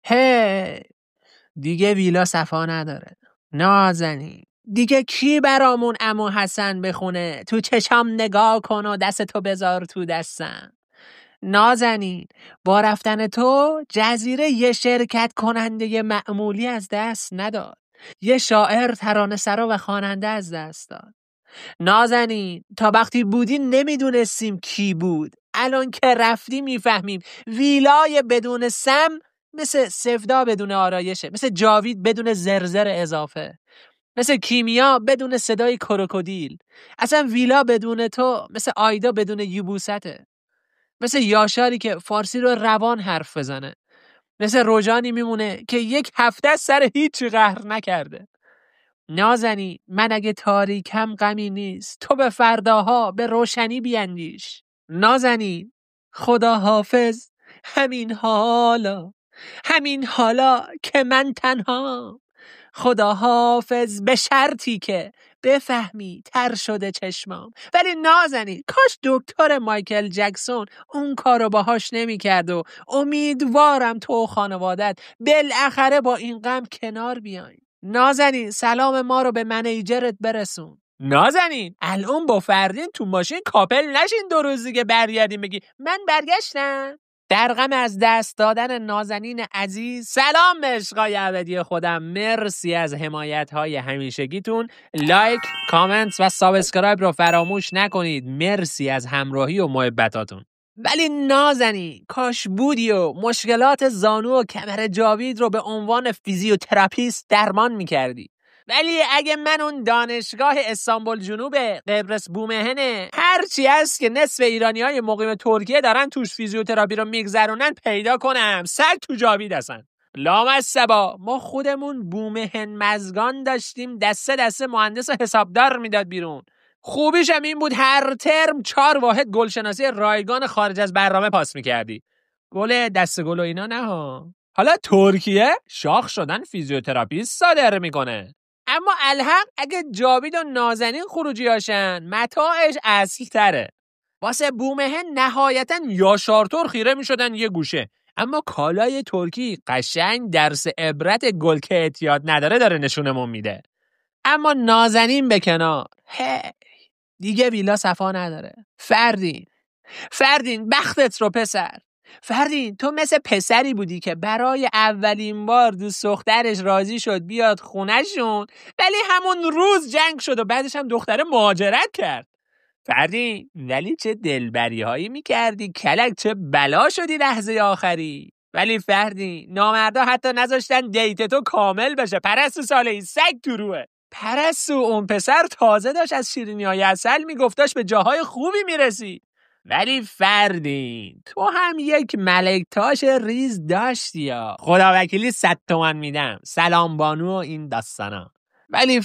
هی دیگه ویلا صفا نداره. نازنین دیگه کی برامون عمو حسن بخونه؟ تو چشام نگاه کن و دستتو بذار تو دستم. نازنین با رفتن تو جزیره یه شرکت کننده معمولی از دست نداد، یه شاعر، ترانه‌سرا و خواننده از دست داد. نازنین تا وقتی بودی نمیدونستیم کی بود، الان که رفتی میفهمیم ویلای بدون سم مثل سفدا بدون آرایشه، مثل جاوید بدون زرزر اضافه، مثل کیمیا بدون صدای کروکودیل. اصلا ویلا بدون تو مثل آیدا بدون یبوسته، مثل یاشاری که فارسی رو روان حرف بزنه، مثل روجانی میمونه که یک هفته از سر هیچی قهر نکرده. نازنین من اگه تاریکم غمی نیست، تو به فرداها به روشنی بیندیش. نازنین خدا حافظ، همین حالا که من تنها. خدا حافظ به شرطی که بفهمی تر شده چشمام. ولی نازنین کاش دکتر مایکل جکسون اون کارو باهاش نمی کرد و امیدوارم تو و خانوادت بالاخره با این غم کنار بیاین. نازنین سلام ما رو به منیجرت برسون. نازنین الان با فردین تو ماشین کاپل نشین 2 روز دیگه برگردیم بگی من برگشتم. در غم از دست دادن نازنین عزیز، سلام به عشقای ابدی خودم. مرسی از حمایت‌های همیشگیتون. لایک، کامنت و سابسکرایب رو فراموش نکنید. مرسی از همراهی و محبتاتون. ولی نازنین کاش بودی و مشکلات زانو و کمر جاوید رو به عنوان فیزیوتراپیست درمان میکردی. ولی اگه من اون دانشگاه استانبول جنوب قبرس بومهنه هرچی هست که نصف ایرانیای مقیم ترکیه دارن توش فیزیوتراپی رو میگذرونن پیدا کنم، سگ تو جاوید هستن. لامصبا ما خودمون بومهن مزگان داشتیم، دسته مهندس حسابدار میداد بیرون. خوبیش هم این بود هر ترم 4 واحد گلشناسی رایگان خارج از برنامه پاس میکردی. گل دست گل و اینا نه ها. حالا ترکیه شاخ شدن فیزیوتراپیست صادر میکنه، اما الحق اگه جاوید و نازنین خروجی هاشن متاعش اصلی تره. واسه بومهن نهایتا یاشارتور خیره میشدن یه گوشه، اما کالای ترکی قشنگ درس عبرت گل که اعتیاد نداره داره نشونمون میده. اما نازنین به کنار، دیگه ویلا صفا نداره. فردین بختت رو پسر. فردین تو مثل پسری بودی که برای اولین بار دوست دخترش راضی شد بیاد خونهشون، ولی همون روز جنگ شد و بعدش هم دختره مهاجرت کرد. فردین ولی چه دلبری هایی میکردی کلک، چه بلا شدی لحظه آخری. ولی فردین نامردا حتی نذاشتن دیت تو کامل بشه. پرستو ساله‌ای سگ تو روه. پرستو اون پسر تازه داشت از شیرینی‌های عسل میگفتاش به جاهای خوبی میرسی. ولی فردین تو هم یک ملک تاش ریز داشتی یا خدا وکیلی 100 تومن میدم، سلام بانو و این داستانا. ولی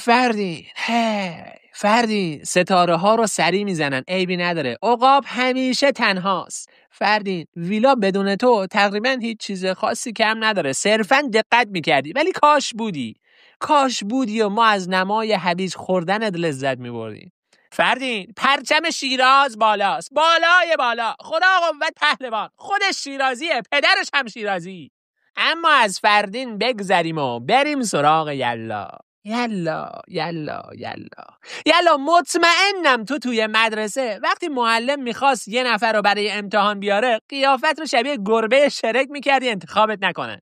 فردین ستاره ها رو سری میزنن، عیبی نداره، عقاب همیشه تنهاست. فردین ویلا بدون تو تقریبا هیچ چیز خاصی کم نداره، صرفا دقت میکردی. ولی کاش بودی و ما از نمای هویج خوردنت لذت میبردیم. فردین پرچم شیراز بالاست، بالای بالا، خدا قوت پهلوان، خودش شیرازیه، پدرش هم شیرازی. اما از فردین بگذریم و بریم سراغ یلا مطمئنم تو توی مدرسه وقتی معلم میخواست یه نفر رو برای امتحان بیاره قیافت رو شبیه گربه شرک میکردی انتخابت نکنه.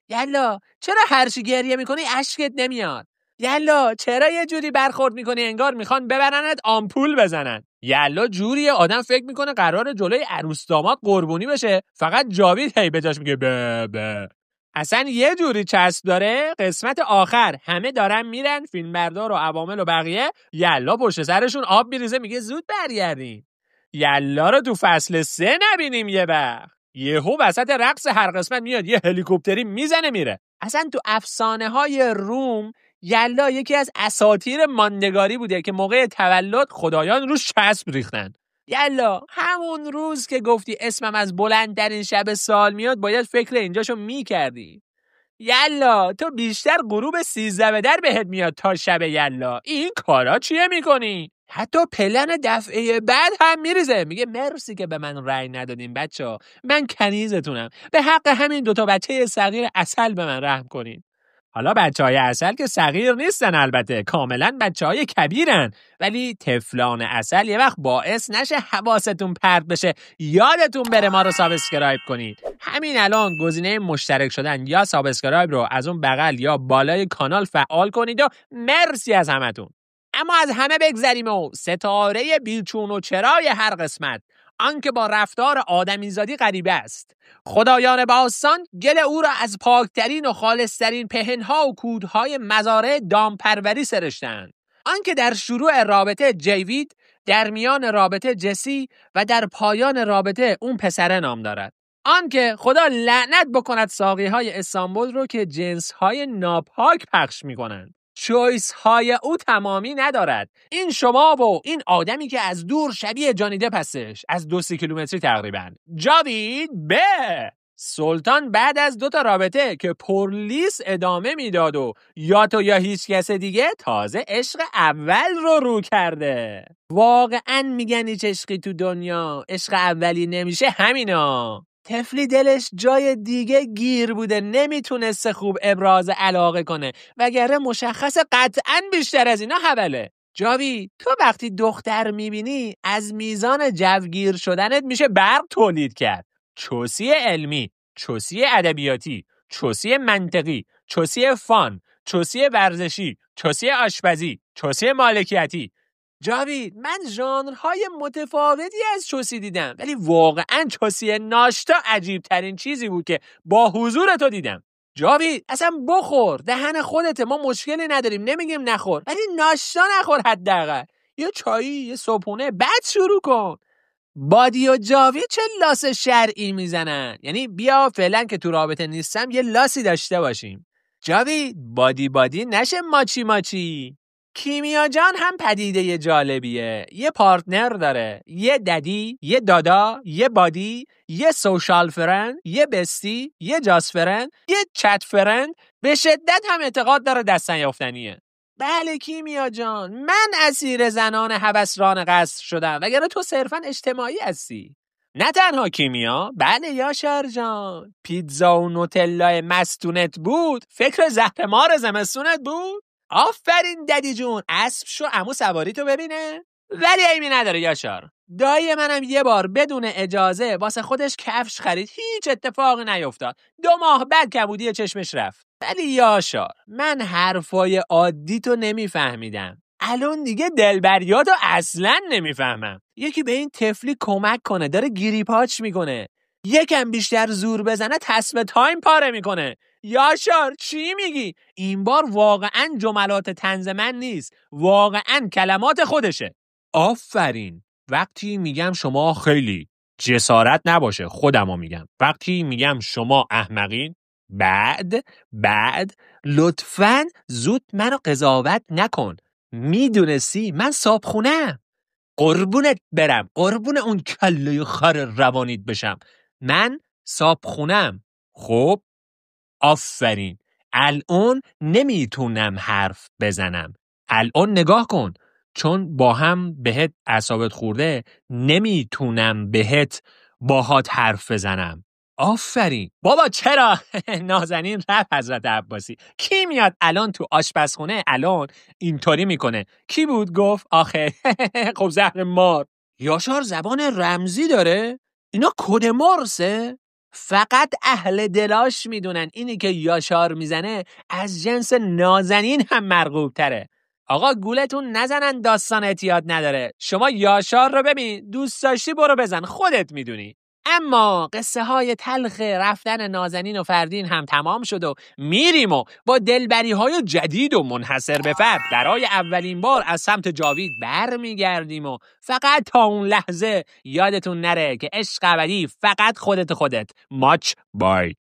یلا چرا هرچی گریه میکنی اشکت نمیاد؟ یلا چرا یه جوری برخورد میکنی انگار میخوان ببرنت آمپول بزنن؟ یلا جوریه آدم فکر میکنه قراره جلوی عروس داماد قربونی بشه، فقط جاوید هی به جاش میگه به. اصلا یه جوری چسب داره قسمت آخر همه دارن میرن، فیلمبردار و عوامل و بقیه یلا پشت سرشون آب میریزه میگه زود برگردین. یلا رو تو فصل 3 نبینیم یه وقت یهو وسط رقص هر قسمت میاد یه هلیکوپتری میزنه میره. اصلا تو افسانه های روم یلا یکی از اساطیر ماندگاری بوده که موقع تولد خدایان روش چسب ریختن. یلا همون روز که گفتی اسمم از بلندترین شب سال میاد باید فکر اینجاشو میکردی. یلا تو بیشتر غروب 13 به در بهت میاد تا شب یلا، این کارا چیه میکنی؟ حتی پلن دفعه بعد هم میریزه، میگه مرسی که به من رأی ندادین بچه‌ها، من کنیزتونم، به حق همین 2 بچه صغیر عسل به من رحم کنین. حالا بچه‌های عسل که صغیر نیستن، البته کاملا بچه‌های کبیرن، ولی تفلان عسل یه وقت باعث نشه حواستون پرت بشه، یادتون بره ما رو سابسکرایب کنید. همین الان گزینه مشترک شدن یا سابسکرایب رو از اون بغل یا بالای کانال فعال کنید و مرسی از همتون. اما از همه بگذریم و ستاره بیچون و چرای هر قسمت، آنکه با رفتار آدمیزادی غریبه است. خدایان باستان گل او را از پاکترین و خالصترین پهنها و کودهای مزارع دامپروری سرشتند. آنکه در شروع رابطه جیوید، در میان رابطه جسی و در پایان رابطه اون پسره نام دارد. آنکه خدا لعنت بکند ساقی‌های استانبول رو که جنس‌های ناپاک پخش می‌کنند. چویس های او تمامی ندارد. این شما و این آدمی که از دور شبیه جانی دپ هستش، از 2 کیلومتری تقریبا. جاوید به سلطان بعد از 2 رابطه که پرلیس ادامه میداد و یا تو یا هیچ کس دیگه، تازه عشق اول رو کرده. واقعا میگن هیچ عشقی تو دنیا عشق اولی نمیشه. همینا طفلی دلش جای دیگه گیر بوده، نمیتونسته خوب ابراز علاقه کنه، وگرنه مشخص قطعاً بیشتر از اینا حوله. جاوید تو وقتی دختر میبینی از میزان جوگیر شدنت میشه برق تولید کرد. چوسی علمی، چوسی ادبیاتی، چوسی منطقی، چوسی فان، چوسی ورزشی، چوسی آشپزی، چوسی مالکیتی. جاوید من ژانرهای متفاوتی از چوسی دیدم، ولی واقعا چوسی ناشتا عجیب ترین چیزی بود که با حضور تو دیدم. جاوید اصلا بخور، دهن خودته، ما مشکلی نداریم، نمیگیم نخور، ولی ناشتا نخور حداقل. یه چایی، یه صبحونه، بعد شروع کن. بادی و جاوید چه لاس شرعی میزنن؟ یعنی بیا فعلا که تو رابطه نیستم یه لاسی داشته باشیم. جاوید بادی نشه ماچی ماچی. کیمیا جان هم پدیده جالبیه. یه پارتنر داره، یه ددی، یه دادا، یه بادی، یه سوشال فرند، یه بستی، یه جاس فرند، یه چت فرند. به شدت هم اعتقاد داره دست نیافتنیه. بله کیمیا جان، من اسیر زنان هوسران قصر شدم، وگرنه تو صرفا اجتماعی هستی. نه تنها کیمیا، بله یاشار جان، پیتزا و نوتلا مستونت بود، فکر زهرمار زمستونت بود. آفرین ددی جون، اسب شو عمو سواری تو ببینه. ولی ایمی نداره یاشار، دایی منم یه بار بدون اجازه واسه خودش کفش خرید، هیچ اتفاقی نیفتاد. 2 ماه بعد کبودی چشمش رفت. ولی یاشار من حرفای عادی تو نمیفهمیدم، الان دیگه دلبریاتو اصلا نمیفهمم. یکی به این طفلی کمک کنه، داره گیری پاچ میکنه، یکم بیشتر زور بزنه تصم تایم پاره میکنه. یاشار چی میگی؟ این بار واقعا جملات طنز من نیست، واقعا کلمات خودشه. آفرین. وقتی میگم شما خیلی جسارت نباشه، خودمو میگم. وقتی میگم شما احمقین، بعد لطفاً زود منو قضاوت نکن. میدونستی من صابخونم. قربونت برم، قربون اون کله خر روانیت بشم، من صابخونم. خب آفرین. الان نمیتونم حرف بزنم. الان نگاه کن، چون با هم بهت اعصابت خورده نمیتونم باهات حرف بزنم. آفرین. بابا چرا؟ نازنین رفت حضرت عباسی. کی میاد الان تو آشپزخونه الان اینطوری میکنه؟ کی بود گفت آخه خب زهر مار. یاشار زبان رمزی داره؟ اینا کد مرسه؟ فقط اهل دلاش میدونن اینی که یاشار میزنه از جنس نازنین هم مرغوب تره. آقا گولتون نزنن، داستان اعتیاد نداره. شما یاشار رو ببین، دوست داشتی برو بزن، خودت میدونی. اما قصه های تلخ رفتن نازنین و فردین هم تمام شد و میریم و با دلبری های جدید و منحصر به فرد برای اولین بار از سمت جاوید برمیگردیم و فقط تا اون لحظه یادتون نره که عشق ابدی فقط خودت. ماچ بای.